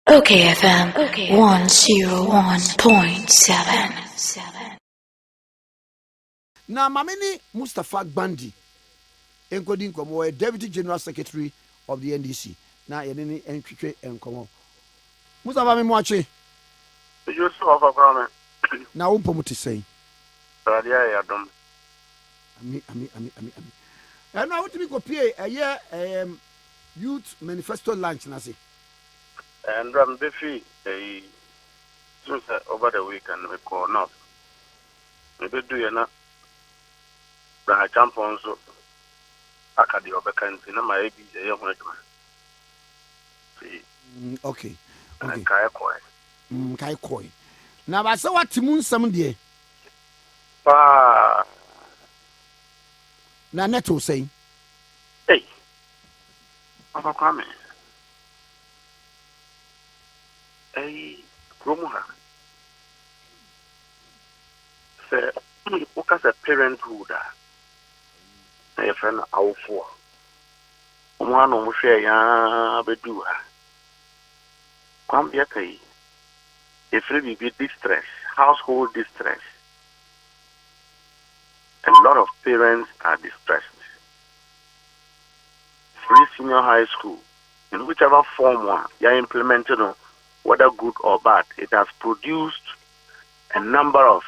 OKFM 101.7. Now, Mamini Mustpha Gbandi, encoding como Deputy General Secretary of the NDC. Now, any entry and come. Mustapha Mimwachi. You saw of a Now, Umpomuti say. Radia, Adam. Ami. And now, what do we go pay a year youth manifesto lunch, Nasi? And Ram Biffy, a over the weekend, we call not. Maybe do you not? I jump on so. Akadi Obekan, in my ABs, a young man. Okay. Kai Koi. Now, I saw what Timun some day. Now, Neto say, hey, Papa Kwame. Hey, Romuha. Say, what as a parenthood? A friend, our four. One of share ya bedu ha. Come here, kay. If really be distress, household distress. A lot of parents are distressed. Free senior high school, in whichever form one you are implementing, whether good or bad, it has produced a number of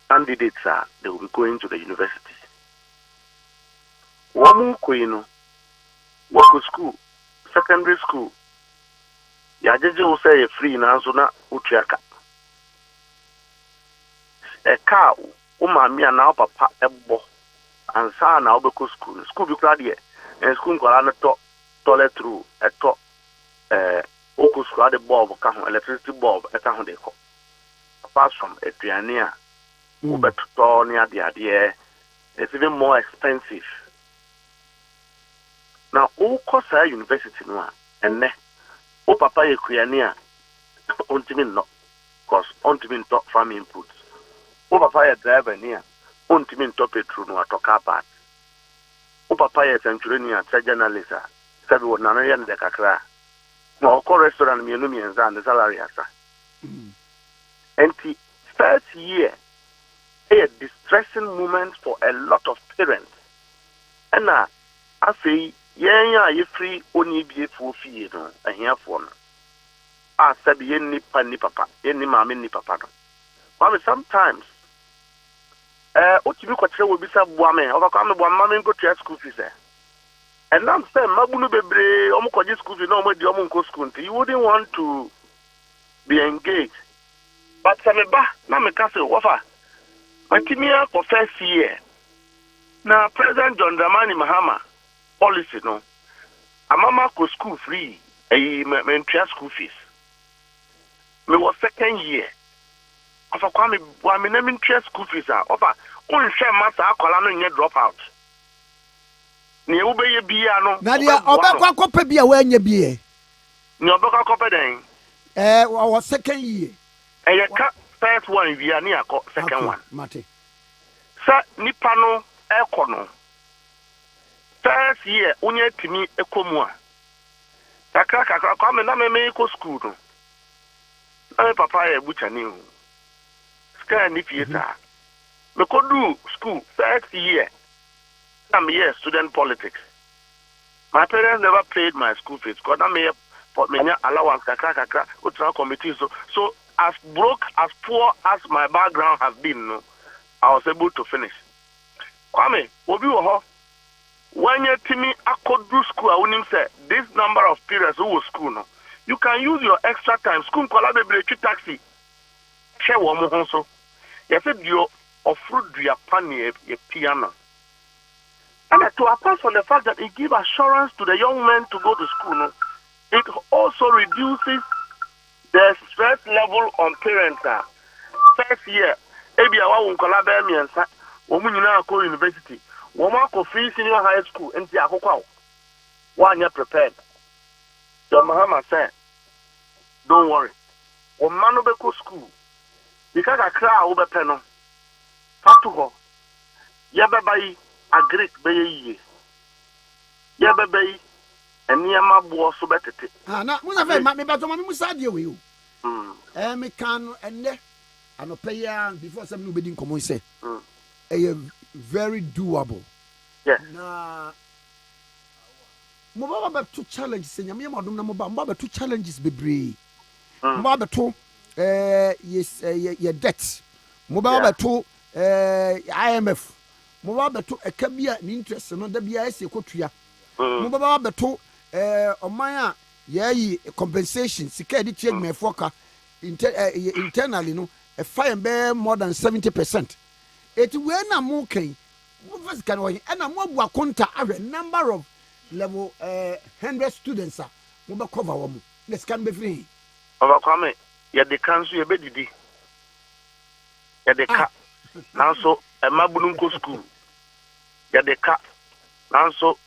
candidates they will be going to the university. One Queen, work school, secondary school. Ya jeje will say free na so na utriaka. A car, umami and now papa ebo, and son now because school be crowded here, and school got on the toilet through a top, Oku school the bulb, electricity bulb, at a hundred. Apart from a Triania, but to near the idea, it's even more expensive. Now, all costs are university no, and O papa ye Triania, ultimate not, cause ultimate top farm inputs. O papa ye driver near, ultimate top petrol no atoka part. O papa ye centurion, journalist, said what Nanayan de Kakra. No, call restaurant, me and the salary. And the first year, a distressing moment for a lot of parents. And now, I say, yeah, you free only be for fee, and here for no. I said, any papa, any mammy, ni papa. But sometimes, what you could say will be some woman, overcome one mammy go to school fees. And I'm saying, Mabunu Bebre, Omokoji school, you know, with the Omonko school, you wouldn't want to be engaged. But Sameba, Namekase, Wafa, Matimia for first year. Now, President John Dramani Mahama, policy, no. A mama go school free, a mentor school fees. Me was second year. Of a kwame, one naming school fees are over. Only share master, Colano in your dropout. Near Ube Biano, Nadia, Obeka Copa be away in your beer. Near Boca Copper. Our second year. And you cut first one via near second one. Mate. Sir Nipano Econo. First year, Unya Timi Ekomua. Takaka come and make school. I'm papa, which I knew. Sky Nipieta. Me could do school first year. I'm here, student politics. My parents never paid my school fees because I'm here for me allowance, kakaka, ultra committee. So as broke, as poor as my background has been, no, I was able to finish. Kwame, Obi Woho, when you tell me I could do school, I wouldn't say this number of periods who was school, no. You can use your extra time. School collaborate taxi. Share one more so. You said you offer your panny a piano. And to apart from the fact that it gives assurance to the young men to go to school, no, it also reduces the stress level on parents. First year, maybe I won't collaborate me and say, woman in our university, woman go free senior high school, and the Akoko. One year prepared. John Mahama said, don't worry. When man will go school, because I cry over penal. Fatuho. Yababai, a great bay. Yababai, Eniema bo so betete. Na Mustapha me bato ma me musa de we o. Me kan enne anopeya before some no be din komo say. Very doable. Yes. Na mo ba to challenge say nyame modom na mo ba to challenges bebre. Mo ba to yes your debt. Mo ba to IMF. Mo ba to ekabia ni interest no da bia ese kotua. Mo ba to oman a yayi compensation sika edi tie gmefo ka internally no a fire be more than 70%. It we na mo kan mo first kan we na mo abu akonta ahwe number of level 100 students mo be cover wo mo na scan be free Overcome ya de kanso ye be didi ya de ka nanso e mabunu nko school ya de ka nanso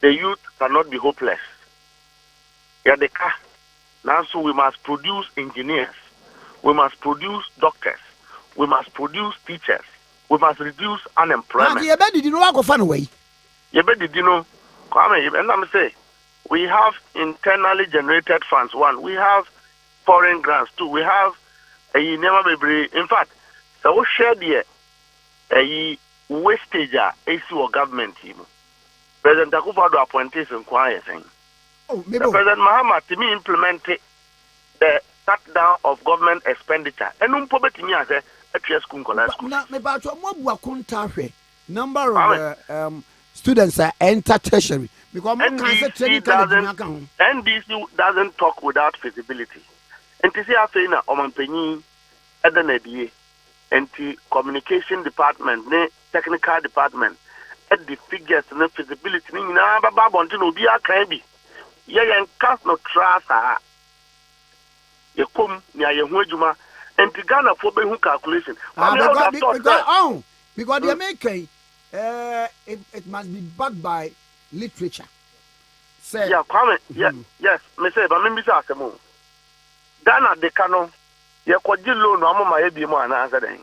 the youth cannot be hopeless ya de ka nanso we must produce engineers, we must produce doctors, we must produce teachers, we must reduce unemployment. You better did not go far away. You better did know. And I'm say we have internally generated funds. One, we have foreign grants. Two, we have a never be. In fact, so we share the a wastage issue government team. President Akufo-Addo appointees and quiet thing. President Mahama to me implemented the cut down of government expenditure. And poverty as a school college. Number of students are enter tertiary because NDC doesn't talk without feasibility. And to see after na omanpenyi edenedie and the communication department, ne technical department, at the figures and feasibility ni na baba bonti no bia kan bi. Ye yen cast no trasa. Ye kom ni aye hu adwuma and the Ghana for be hu calculation. Because the American it must be backed by literature. Say, yeah, comment. Yes, me say, but me bisa asemo. Ghana de kano, ye kwaji loan no amoma ye bi mo ana answer den.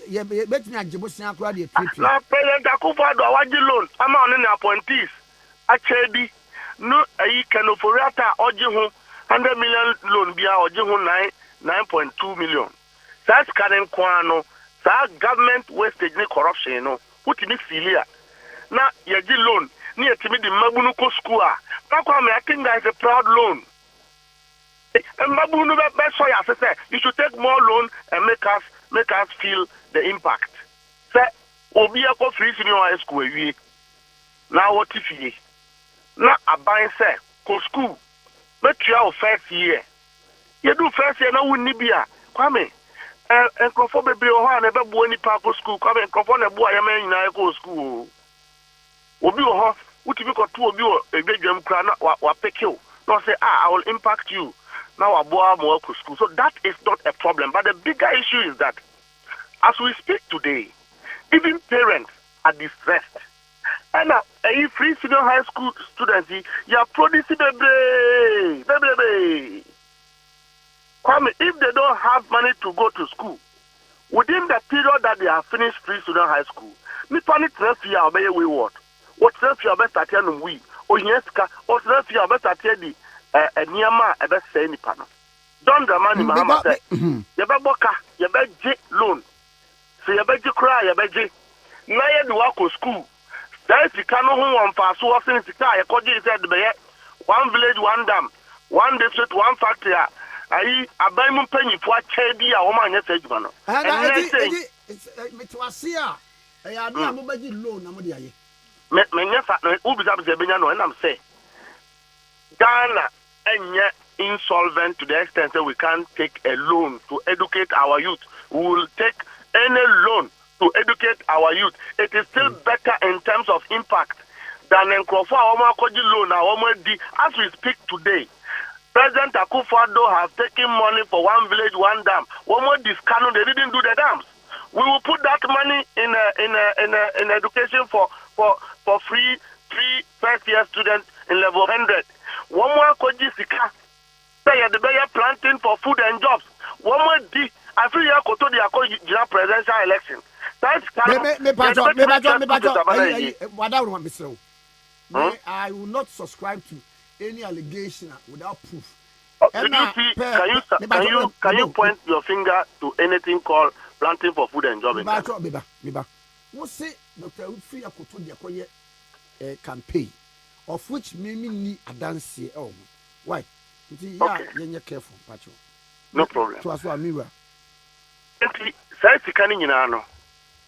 Ye betimi ajibosia akura de trip. Na President Akufo-Addo awaji loan, ama on the appointees. Achedi no ayi kanoforiata oji hu 100 million loan bia oji hu 9.2 million. That's current kwano. That government wastage ni corruption no utimi filia na yaji loan ni yetimi di mabunu ko school I think that is a proud loan and mabunu be so ya say you should take more loan and make us feel the impact say obi akọ free senior high school ewie na what fie na aban say ko school metua o first year you do first year na wonni bia kwame and conform be on never bo any park school come and conform a boy man in go school obi ho utibi ko to obi o ebedwam kra na wa pick you no say I will impact you now aboa mo go school. So that is not a problem, but the bigger issue is that as we speak today even parents are distressed and free senior high school students you are producing baby. If they don't have money to go to school, within the period that they have finished free student high school, Nipani Trafia obey wayward. What Trafia best at the we, or Yeska, or Trafia best at the Niama, a best say Nipano. Don't the money, Mahama said, Yababoka, Yabaji loan. So Yabaji cry, Yabaji. Naya do walk school. There is the canoe one fast walking in the car, according to the one village, one dam, one district, one factory. Ayi abayimu penyi fo achedi a wo ma nya sedjuma no it was here ya na mo baji loan na mo de aye me nya fa no ubisa bisa benya no enam say Ghana enya insolvent to the extent that we can't take a loan to educate our youth. We will take any loan to educate our youth. It is still better in terms of impact than Nkrofo a wo ma koji loan a wo ma di as we speak today. President Akufo-Addo has taken money for one village, one dam. One more discount, they didn't do the dams. We will put that money in education for free first year students in level 100. One more koji sika. Say the better planting for food and jobs. One more di. I feel you go to the presidential election. That's me I will not subscribe to any allegation without proof. Did you see? Can you point your finger to anything called planting for food and job in Ghana? Biba. What say Dr. Ufi Akoto Diakoye campaign, of which mimi ni adansi. Oh, why? Okay. You're careful, Pacho. No problem. To us, Amira. Say Tikani Yinano.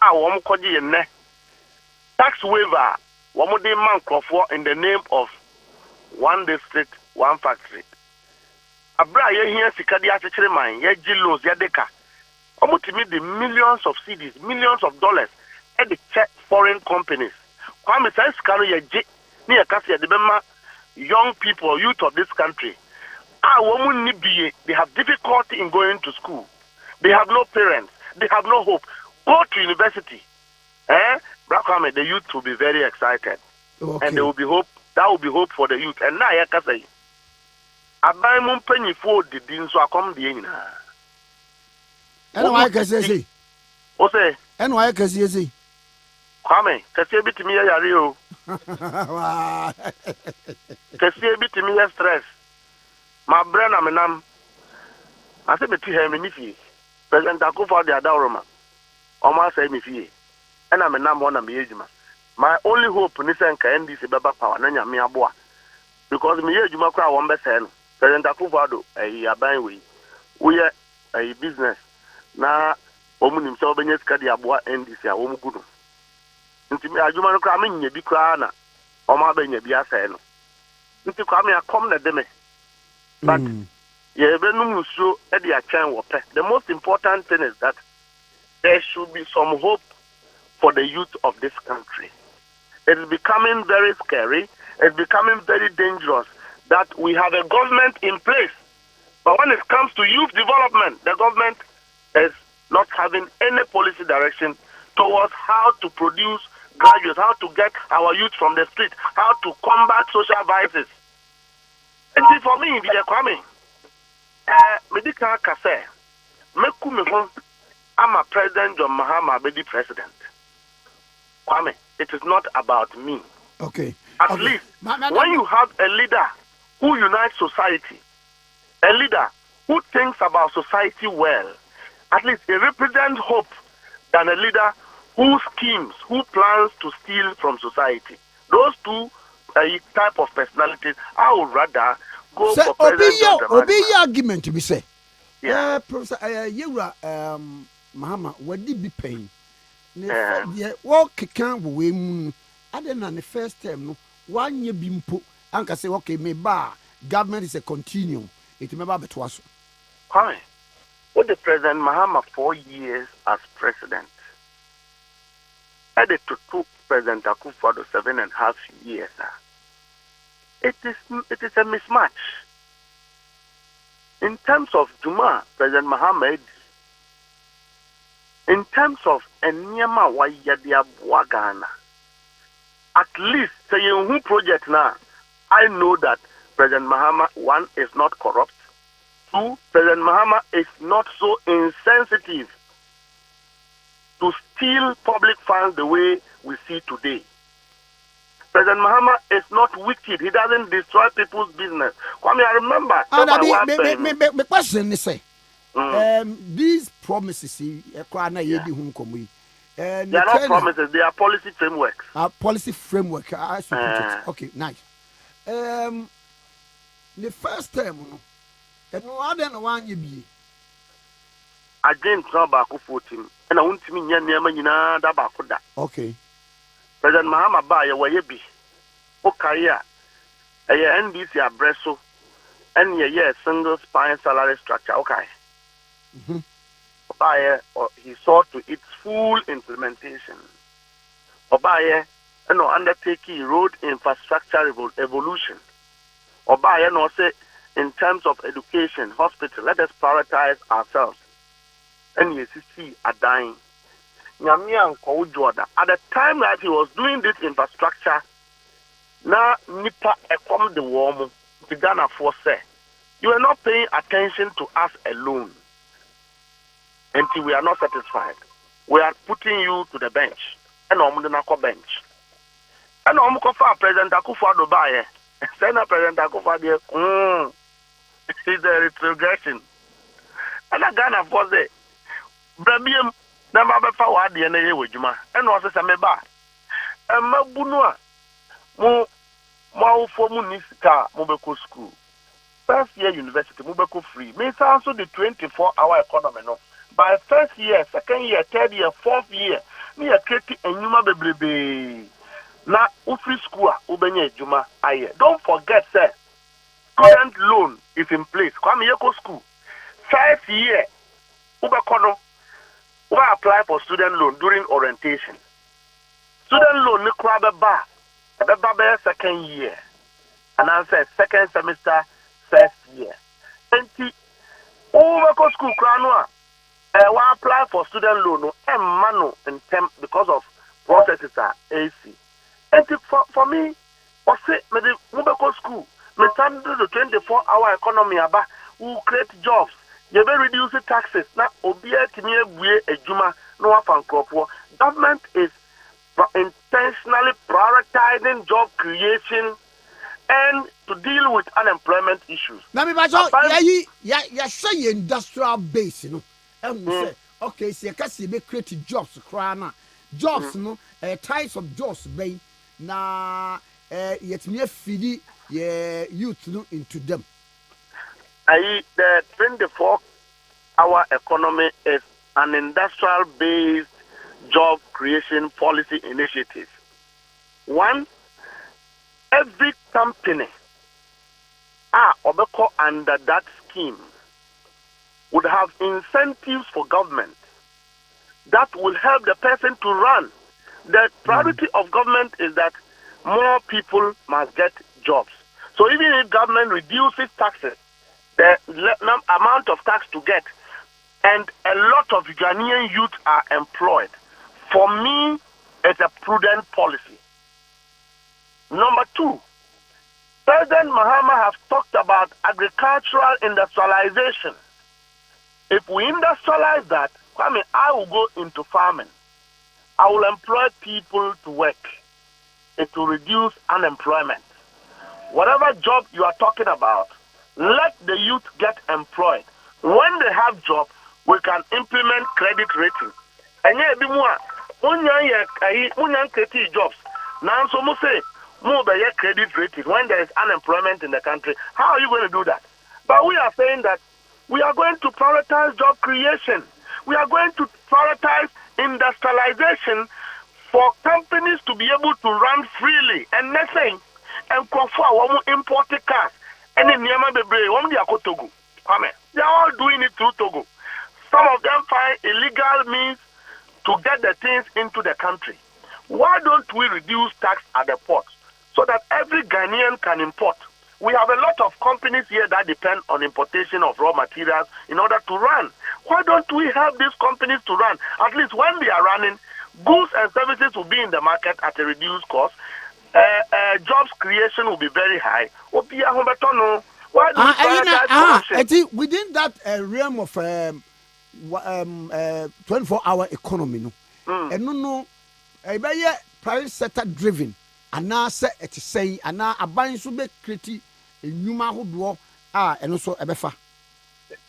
Ah, one koji ne tax waiver. One more day man in the name of one district, one factory. Abra ye here sikadi asichire man ye jilos ye deka. Omo timi the millions of cedis, millions of dollars at the check foreign companies. Kwame say skano ye je ni e kasi ye de bema young people, youth of this country. Ah, woman ni biye, they have difficulty in going to school. They have no parents. They have no hope. Go to university. Kwame, the youth will be very excited. Okay. And there will be hope. That will be hope for the youth. And now, I can say, abai mun penny for the din so akom the yin. And why can say? O say? And why can say? Kwame, kasi bitimi ya yare o. Kasi bitimi ya stress. My brain amenam. I say beti he me nifi. President Akufo the Adawroma. Oma say me fie. And amenam ho na me ejuma. My only hope ni say nka NDC beba power na nyame aboa. Because me ejuma kra won be say no. President Akufo do aban we. We a business na omunim se obenye sika de aboa NDC a wo mugudu. Nti me adwuma no kra me nya bi kra na oma benya bi asay no. Nti kwa me akom na de me. But the most important thing is that there should be some hope for the youth of this country. It is becoming very scary. It's becoming very dangerous that we have a government in place. But when it comes to youth development, the government is not having any policy direction towards how to produce graduates, how to get our youth from the street, how to combat social vices. And for me, the Kwame, medical kase, meku me ho, I'm a President John Mahama Abedi president. Kwame, it is not about me. Okay. At least when you have a leader who unites society, a leader who thinks about society well, at least it represents hope than a leader who schemes, who plans to steal from society. Those two type of personalities, I would rather go for President Obi argument to be say. Yeah. Professor Yewra Mahama, what did be paying? Yeah, what can we moon? Other than the first term, no 1 year bimpo, and say, okay, me bar government is a continuum. It may be twice. Hi. What the President Mahama 4 years as president? Added to President Akufo 7.5 years. It is a mismatch. In terms of Juma, President Mohammed, in terms of Enyama Wayadia Wagana, at least say who project now, I know that President Mahama, 1, is not corrupt. 2, President Mahama is not so insensitive to steal public funds the way we see today. President Mahama is not wicked. He doesn't destroy people's business. Kwame, I remember. The question is, these promises, they are not promises. They are policy frameworks. Policy framework. I should put it. Okay, nice. The first term, and no other one you be. I didn't know about 14, and I want to mean Yanyama Dabakuda. Okay. President Mahama Baya Wayebi, Okaya, a NDC Abreso, and a single spine salary structure. Okay. Obaye, he saw to its full implementation. Obaye, undertaking road infrastructure evolution. Obaye, no say in terms of education, hospital, let us prioritize ourselves. And you see, are dying. At the time that he was doing this infrastructure, now Nipa ekom the warm to Ghana for say, you are not paying attention to us alone until we are not satisfied. We are putting you to the bench, and on the bench. And I'm for President Akufo-Addo buy. Senate President Akufo-Addo is a retrogression. And I Ghana for the Brabium number for what the NA with Juma and also some bar. And Mabunua more for Munisika Mobeko School. First year university Mobeko free. Means also the 24-hour economy. No. By first year, second year, third year, fourth year, me a creating a Numa Baby. Na free school ubenye Juma aye. Don't forget, sir, student loan is in place. Kwame Yeko school. First year, Ubekono, we apply for student loan during orientation. Student loan ni kwa beba second year. And answer second semester, first year. And Ubeko school kranwa, we apply for student loan no mano in term because of processes are AC. And for me, I say me the Ubeko school, me turn the 24-hour economy aba, who create jobs. You will reduce the taxes. Now, obia tiniye buye ejuma no afan kropo. Government is intentionally prioritizing job creation and to deal with unemployment issues. Now, me ya say industrial base, you know. And we say, okay, so you can see be create jobs, crana jobs, no, types of jobs, bay. Na, yet me feed youth no into them. The 24-hour economy is an industrial-based job creation policy initiative. One, every company under that scheme would have incentives for government that will help the person to run. The priority of government is that more people must get jobs. So even if government reduces taxes, the amount of tax to get, and a lot of Ghanaian youth are employed. For me, it's a prudent policy. Number two, President Mahama has talked about agricultural industrialization. If we industrialize that, I will go into farming. I will employ people to work. It will reduce unemployment. Whatever job you are talking about, let the youth get employed. When they have job, we can implement credit rating. And yeah, be more. Munyan creative jobs. Now, so must say more by your credit rating when there is unemployment in the country. How are you going to do that? But we are saying that we are going to prioritize job creation. We are going to prioritize industrialization for companies to be able to run freely. And nothing. And for imported cars. And in Niama Bebre, Togo. They are all doing it through Togo. Some of them find illegal means to get the things into the country. Why don't we reduce tax at the port so that every Ghanaian can import? We have a lot of companies here that depend on importation of raw materials in order to run. Why don't we help these companies to run? At least when they are running, goods and services will be in the market at a reduced cost. Jobs creation will be very high. Why do we prioritize corruption? Within that realm of 24-hour economy, no, and no, private sector driven, and now say it is saying, and now a buying should be creative in human who do and also a befa.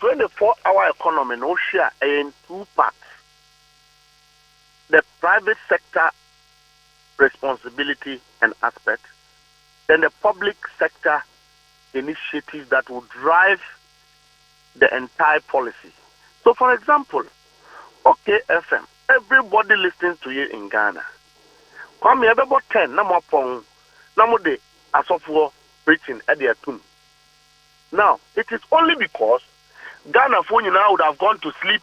24-hour economy, no share in two parts. The private sector responsibility and aspect, then the public sector initiatives that will drive the entire policy. So, for example, OKFM, everybody listens to you in Ghana. Come here, about 10, no more pong, no more day, as of war preaching at their tomb. Now, it is only because Ghana phone you now would have gone to sleep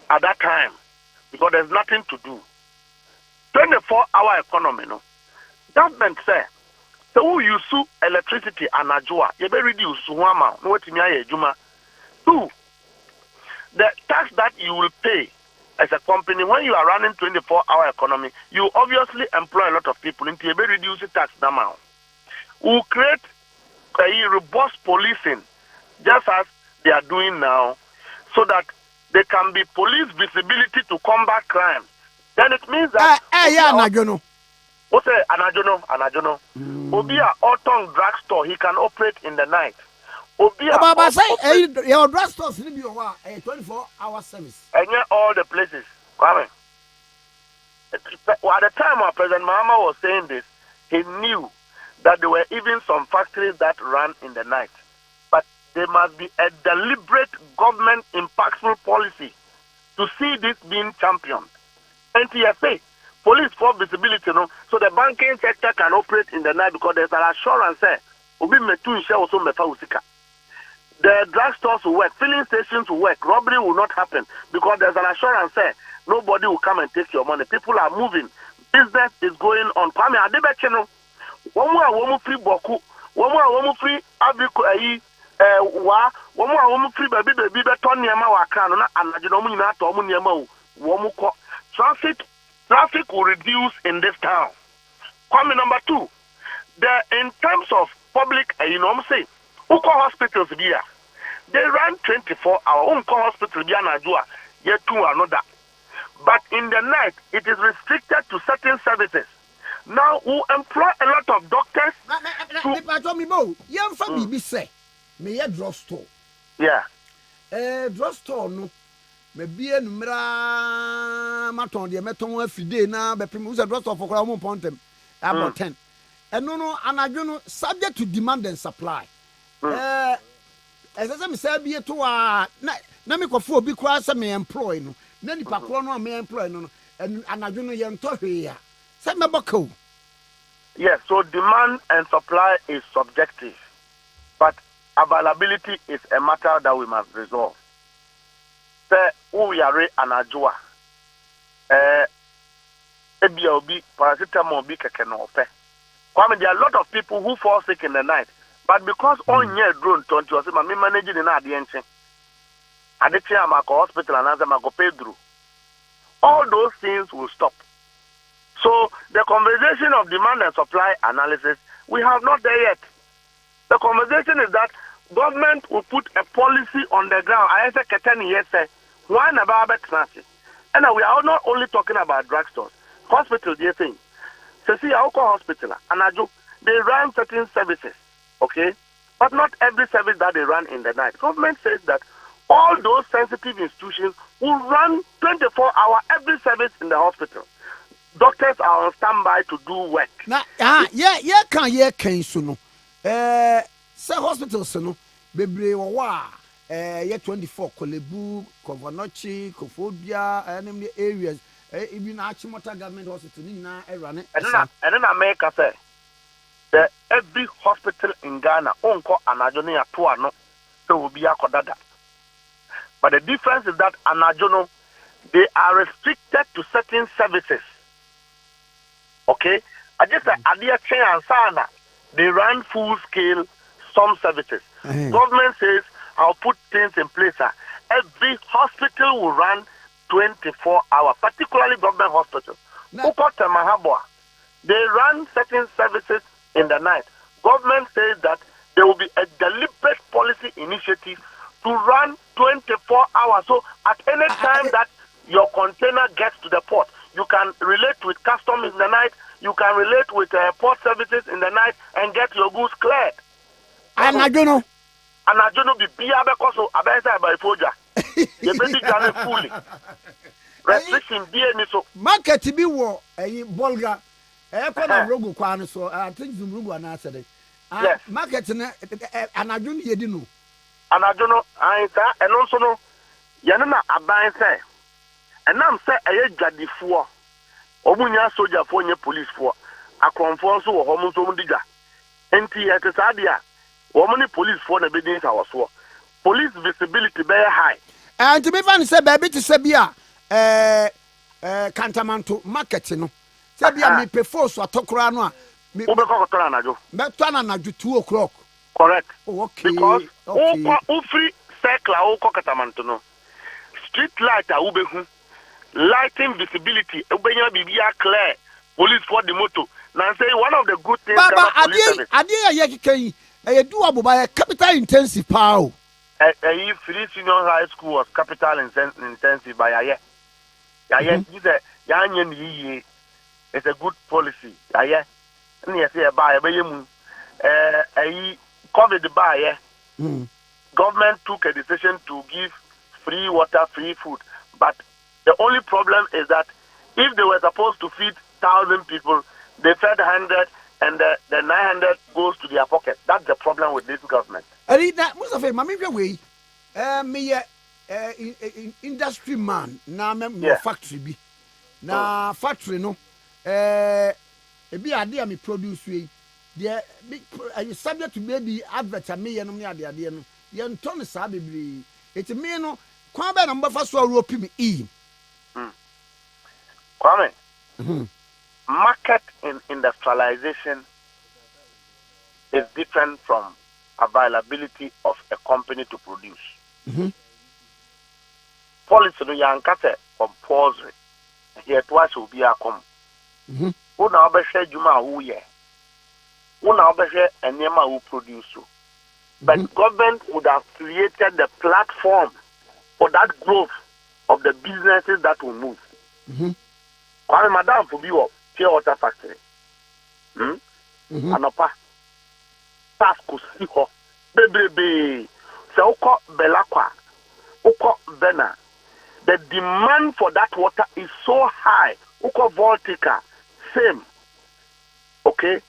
at that time because there's nothing to do. 24-hour economy, no. Government say, so who use electricity and ajua, you better reduce one amount, no what you juma. Two, the tax that you will pay as a company when you are running 24-hour economy, you obviously employ a lot of people into a very reduced tax amount. We create a robust policing, just as they are doing now, so that there can be police visibility to combat crime. Then it means that What say anajono? Obi a autumn drugstore, he can operate in the night. Obi a Baba say your drugstores need be a 24-hour service. And yet all the places. Kwame. At the time our President Mahama was saying this, he knew that there were even some factories that ran in the night. But there must be a deliberate government impactful policy to see this being championed. NTSA, police for visibility, no, so the banking sector can operate in the night because there's an assurance there. The drugstores will work, filling stations will work, robbery will not happen because there's an assurance there. Nobody will come and take your money. People are moving. Business is going on. Kwame Adebecheno, one more free boku, one more free abiku one more free baby beton yama wakano na anajinomu na to omu nyama wo traffic will reduce in this town. Kwame number 2, in terms of public, say, Uko hospitals here, they run 24 hours. Uko hospital here Najua, yet two another. But in the night, it is restricted to certain services. Now, we employ a lot of doctors. Drugstore. Yeah. Drugstore, no. Maybe a maton, the meton every day now, but who's a drugstore for Crown Pontem about 10. And no, and I don't know, subject to demand and supply. As I said, be to Namiko for big class and may employ no. Nani pakrono may employ no and I don't know young here. Say my buckle. Yes, so demand and supply is subjective, but availability is a matter that we must resolve. Say we are anajua. Ebiobi paracetamol bi keke no ofe. Kwame, there are a lot of people who fall sick in the night, but because on year drone 20 or say me managing in adienche. Aditya Amako Hospital and Azamako Pedro. All those things will stop. So the conversation of demand and supply analysis, we have not there yet. The conversation is that government will put a policy on the ground. I say Ketani yes, why about Transit? And we are not only talking about drugstores. Hospital, dear thing. So see, Aoko Hospital, Anajo, they run certain services, okay? But not every service that they run in the night. Government says that all those sensitive institutions will run 24-hour every service in the hospital. Doctors are on standby to do work. Can so no. Say hospitals no. Bebre wa. 24 Kolebu, Kovanochi, Kofobia, and areas. Even Achimota government hospital na run it. And then America say that every hospital in Ghana onko anajono ya no so will be akodada. But the difference is that anajono, they are restricted to certain services. Okay? I just say Adia Chen and Sana, they run full scale some services. Government says I'll put things in place. Every hospital will run 24 hours, particularly government hospitals. They run certain services in the night. Government says that there will be a deliberate policy initiative to run 24 hours. So at any time that your container gets to the port, you can relate with customs in the night, you can relate with port services in the night and get your goods cleared. And I don't know. And I don't know be because of Abesa by Foja. You better done fully. Restriction be so. Market be war a Bolga. Rogo Kwan, so I think Zumrugo and answered. Yes. Market and I don't hear you. And I don't know, and also no, Yanana Abai say, and I'm say a jadi for Obunya soldier for your police for a conform so homo diga. NT at the Sadia, woman police for the buildings I was for. Police visibility very high. And to be fun, say, baby to Sabia, Cantamanto market, no. Sabia me prefer so a tokrano. Me Betana 2 o'clock. Correct. Okay. Because who free circle or Cocatamantono. Street light are ubehu. Lighting visibility, ubenya bibia clear. Police for the motor. Now say one of the good things Baba, I do a capital intensive power. A free senior high school was capital intensive by a year. Yanyan ye. it's a good policy. Yeah. And yes, yeah, buy a COVID buy. Government took a decision to give free water, free food. But the only problem is that if they were supposed to feed 1,000 people, they fed 100, and the 900 goes to their pocket. That's the problem with this government. Mustpha, mami me industry man na me factory bi. Na factory no ebi ade a me produce we there you subject to maybe advert me ye no me ade no ye nto sa bebre. It me no kwa be na mbafa so rope me Kwame, market in industrialization is different from availability of a company to produce. Policy no yankase compulsory. Here twice will be a come. Who now be share juma who ye? Who now be share enema who produce so? But government would have created the platform for that growth of the businesses that will move. Kwame, madam for be pure water factory. Anopa. Task si ho. Bebebe. Se uko belakwa. Uko bena. The demand for that water is so high. Uko Voltica. Same. Okay.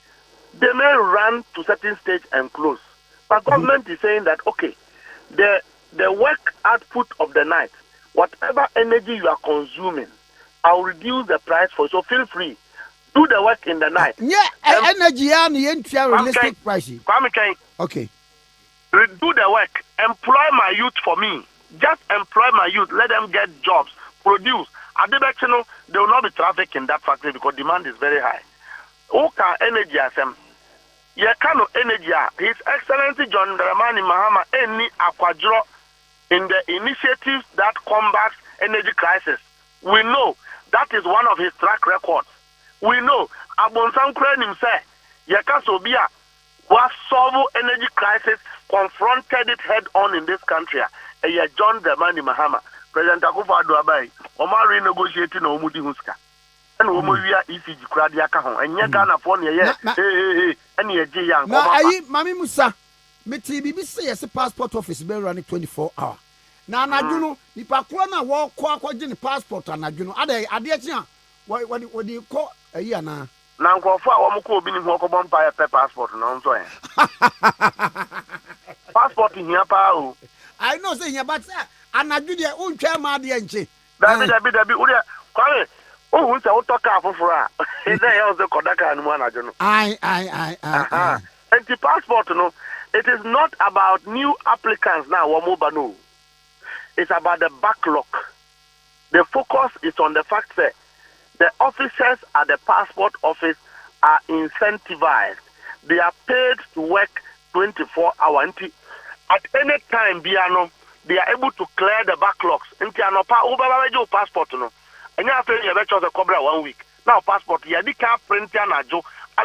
They may run to certain stage and close. But government is saying that, okay, the work output of the night, whatever energy you are consuming, I'll reduce the price for you. So feel free. Do the work in the night. Yeah, energy and realistic price. Okay. Do the work. Employ my youth for me. Just employ my youth. Let them get jobs. Produce. At the back, there will not be traffic in that factory because demand is very high. Okay, energy asem. Yekano energy. His Excellency John Dramani Mahama any aquadro in the initiatives that combats energy crisis. We know that is one of his track records. We know Abonsan Krenim say Yekasobia was solve energy crisis, confronted it head on in this country. John Dramani Mahama, President Akufo-Addo Abai, Omar renegotiating Omudi Huska. And Omoria ECG Kradiaka home. And Yakana phone, and young. Mammy Musa, Meti BBC as a passport office be running 24 hours. Now, Najuno, the Pakwana walk quack in the passport, and Najuno, Adia, what do you call a year now? Now, for Wamako being walkable by a passport, no, passport in here, Pao. I know, saying about that, and Najudia won't care my dear. That be, oh, who's a talk for her? Is there also Kodaka and one? I don't know. And the passport, no, it is not about new applicants now, Wamubano. It's about the backlog. The focus is on the fact that the officers at the passport office are incentivized. They are paid to work 24 hours. At any time, they are able to clear the backlogs. Passport, no. And you have to have the cobra 1 week. Now, passport, you can't print your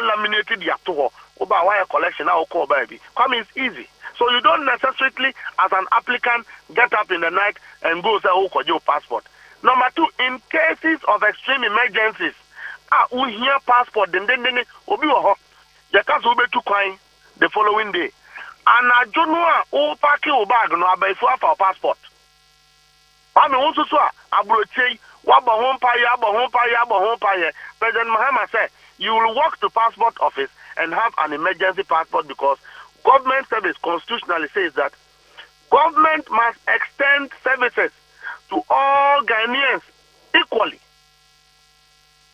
laminated your tour. Over wire collection, now call baby. Come is easy. So you don't necessarily, as an applicant, get up in the night and go say, oh, your passport. Number two, in cases of extreme emergencies, we hear passport, then, obi ho. You can't to coin the following day. And I don't know, pack your bag, no, I for passport. I mean, also, I will say, President Mahama said, you will walk to passport office and have an emergency passport because government service constitutionally says that government must extend services to all Ghanaians equally.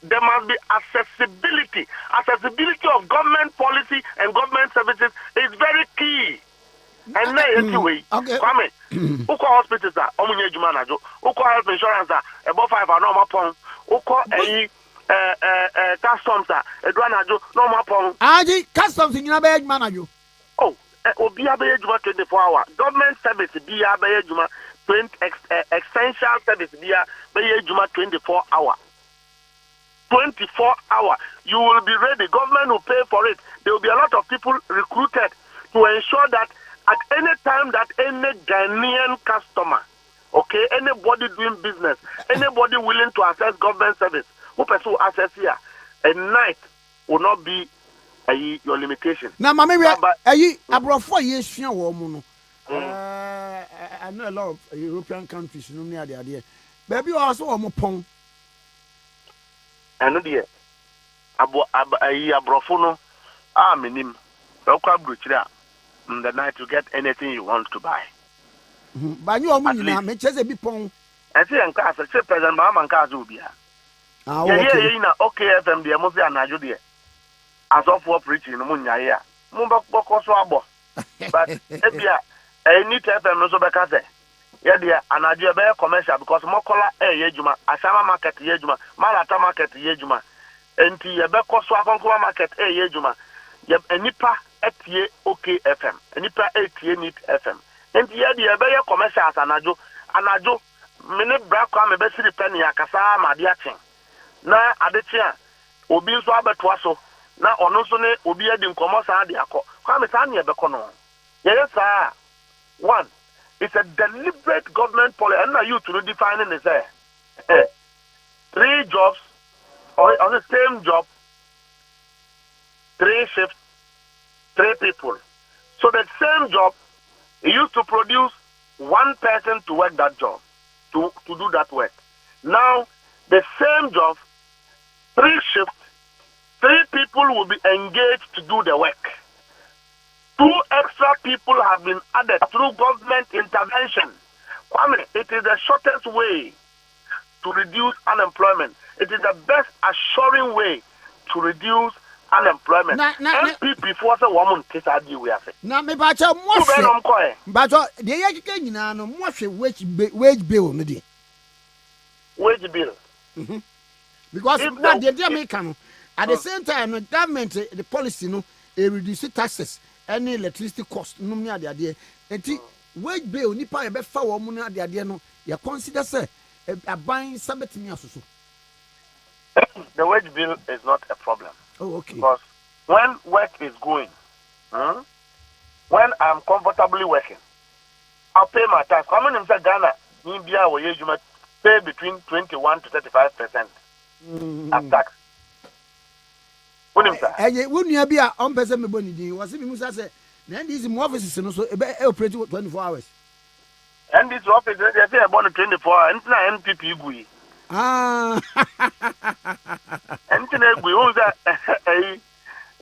There must be accessibility. Accessibility of government policy and government services is very key. And now, anyway, Kwame, Uko hospitals are Omunye Jumanajo, Uko health insurance are above 5 are normal pong, Uko customs are Edwanajo, normal pong. Aji, customs in Yabe Manajo. Oh, Obia Bayajuma 24 hours. Government service, Bia Bayajuma, essential service, Bia Bayajuma 24 hours. 24 hours. You will be ready. Government will pay for it. There will be a lot of people recruited to ensure that at any time that any Ghanaian customer, okay, anybody doing business, anybody willing to access government service, who pursue access here, a night will not be your limitation. Now, Mammy, abrofo yesua wo mu no. I know a lot of European countries no near the idea. Baby also o mo pon. Eno de abrofo no menim. Okwa bruchira in the night to get anything you want to buy. Ba nyu o mu nyina me cheze bi pon. I say nka asa say president Mahama nka azu bia. Okay. Na okayfm de mo fi anajo de. As of for preaching no munyaye a. Mo bokọ so abo. But ebia any FM no so beka say. Yeah dia anajo be commercial because mokola ye juma, asama market ye juma, malata market ye juma. Enti ye be koso akonkoma market ye juma. Ye enipa etie okayfm. Enipa etie nit FM. Enti ye dia be ye commercial anajo mini bra kwa me be siri penny akasa ma dia chen. Na adechi a obi nso abeto so na ono nso ne obi adi nkomo saa de akọ kwa me saa ne ebekọ no yes sir. One, it's a deliberate government policy and now you to defining is there 3 jobs or the same job, 3 shifts, 3 people. So the same job it used to produce 1 person to work that job, to do that work. Now the same job, 3 shifts, 3 people will be engaged to do the work. 2 extra people have been added through government intervention. Kwame, it is the shortest way to reduce unemployment. It is the best assuring way to reduce unemployment. NPP force a woman case adi we have. Na me ba cha mo hwe. Ba cho de ye keke nyina no mo hwe wage bill no de. Wage bill. Because what they make no at the same time no government the policy no reduce taxes any electricity cost no me ade ade. Enti wage bill nipa ye be fa wo mu no ade ade no ye consider say aban sabetimi asoso. The wage bill is not a problem. Oh, okay. Because when work is going, when I'm comfortably working, I'll pay my tax. How many in Ghana, India, or Yejuma pay between 21 to 35% as tax? When you be a person, me boni was it Musa say, then these offices and also operate 24 hours. And this office, they say about 24 hours, and NPP gui. And we use that.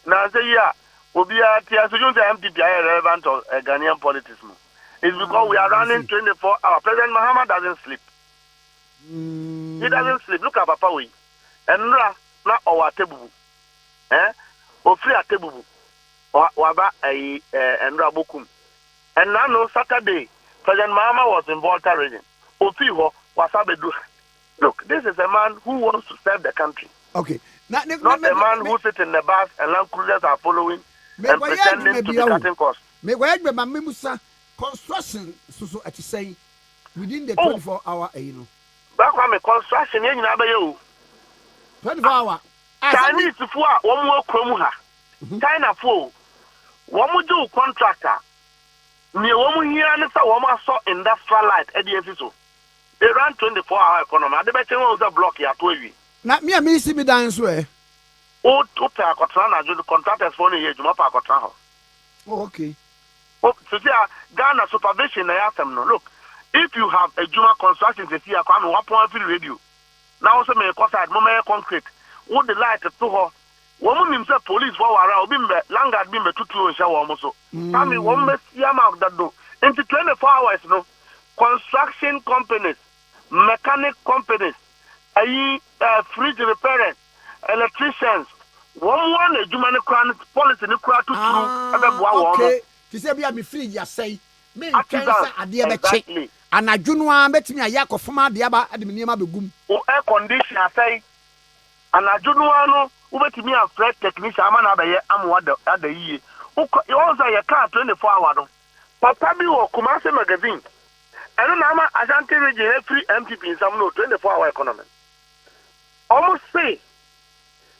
Now say yeah, we be at the MPP relevant to Ghanaian politics. It's because we are running 24 hours. President Mahama doesn't sleep. He doesn't sleep. Look at Papa we. And now our table. O free at table. Waba and Rabokum. And now no Saturday, President Mahama was in Volta region. Ofiho was abedu. Look, this is a man who wants to serve the country. Okay. Not a man who sits in the bus and land cruisers are following and pretending to be cutting costs. Me Musa construction so at say within the 24-hour, you know. Back on construction, you know, 24-hour. Chinese for one more Kromuha. China for one more do contractor. Near one here and it's a woman saw industrial light at the FSO. They run 24-hour economy. I bet you was a block here to you. Not me, I see me dance way. Oh, to pay a contract, the contractors for a Juma Pacotra. Oh, okay. Oh, so Ghana supervision, I ask them no. Look, if you have a Juma construction, they see a come 1.3 radio. Now, also may cost at moment concrete. Would the light to her? Woman himself, police for around, bimbe, Langard bimbe, 2 and shower almost. I mean, one must yam that do. Into 24 hours, no. Construction companies, mechanic companies, fridge repairers, electricians, one a human policy in the okay. To say, be a me fridge, ya say, me exactly. And I do not bet me a yak of Fama Diaba at the minimum begum. Oh, air condition, I say, and I do not know who bet me a freight technician, I'm what the other year. You also a car 24 hours. Papa be or Kumasi magazine. I don't know, Ashanti region every MPP in some 24-hour economy. Almost say,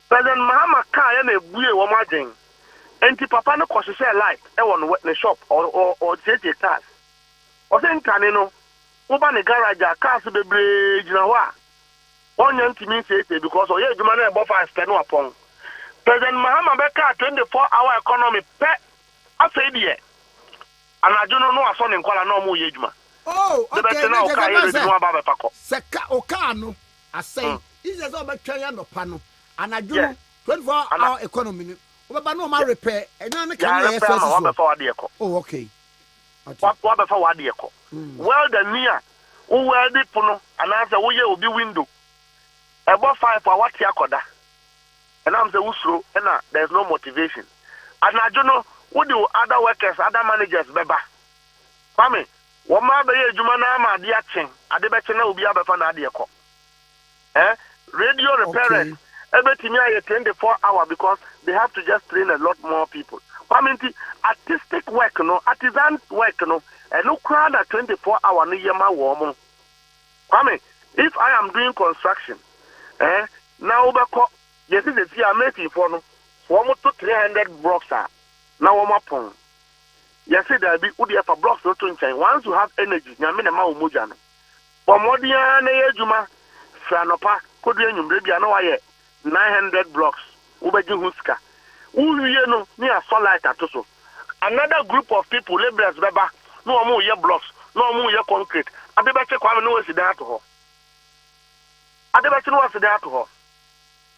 President Mahama car and a buoy or margin, and the papa no cost share light, on the shop or take cars. Or then Canino, open the garage, cars to the bridge, you know what? onye ntimi say because oye adwuma na ebo 5 10 upon President Mahama beka 24-hour economy pe afei de anajuno no aso ne nkwala na omo ye adwuma. Oh, okay. Na oka ye de no aba be pakọ. Seka oka no asay. Is just obetwa ya no pa no. Anajuno 24-hour economy no. Obeba no ma repair. Enya ne kan ye first so. Oh, okay. What be for wade ekọ. Well the near who well the puno anase wo ye obi window. Ebo 5 for what yakoda. And I'm the usro and there's no motivation. And I don't know what do other workers, other managers beba. Kwame, what ma be jumana ma dia chen. Ade be chen na obi abefa na ade ekọ. Radio repairers everything here 24-hour because they have to just train a lot more people. Kwame, artistic work no, artisan work no, and no crowd at 24-hour no yema wo. Kwame, if I am doing construction, now obeko yes, it's here making for no. One to 300 blocks are now one upon. Yes, there be Udia for blocks to change. Once you have energy, Yamina Mujano. For Modia Nejuma, Franopa, Kodian, baby, I know I 900 blocks. Ubeji Huska. You know, near Solite at also. Another group of people, laborers, Beba, no more year blocks, no more year concrete. I bet you come and know it's there to her. I bet you know what's there to her.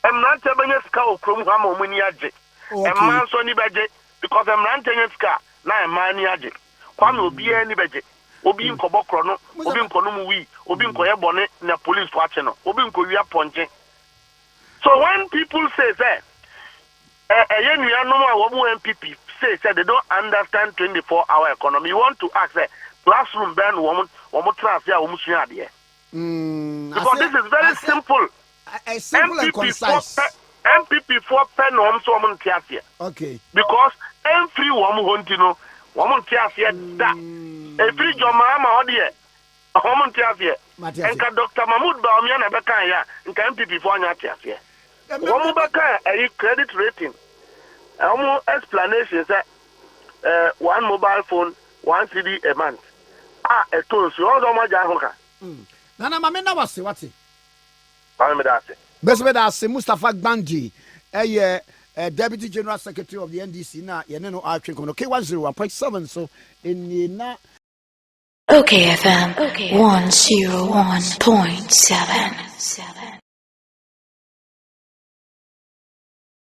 I'm not telling you scout from Hamo Muniaje. And man so ni budget because I'm not telling you scar. Now I'm maniaje. Kwame will be any budget. Obi in Kobokrono, Obi in Konumu, Obi in Koyabone, na police watching, Obi in Korea Ponche. So when people say that, a young MPP say they don't understand 24-hour economy, you want to ask that classroom ban woman, because this is very simple. A simple and concise. MPP for pen home so woman tiasia. Okay. Because every woman tiasia that every jomama odie a woman tiasia. And Dr. Mahmoud Bawumia beka ya nka MPP for nya tiasia. Woman beka a credit rating. Explanation say one mobile phone, 1 CD a month. A tool so all my jahoka. Nana mamena wase wati. Besmedase Mustpha Gbandi, Deputy General Secretary of the NDC. Na yeneno arching kono K101.7 so in na okayfm 101.7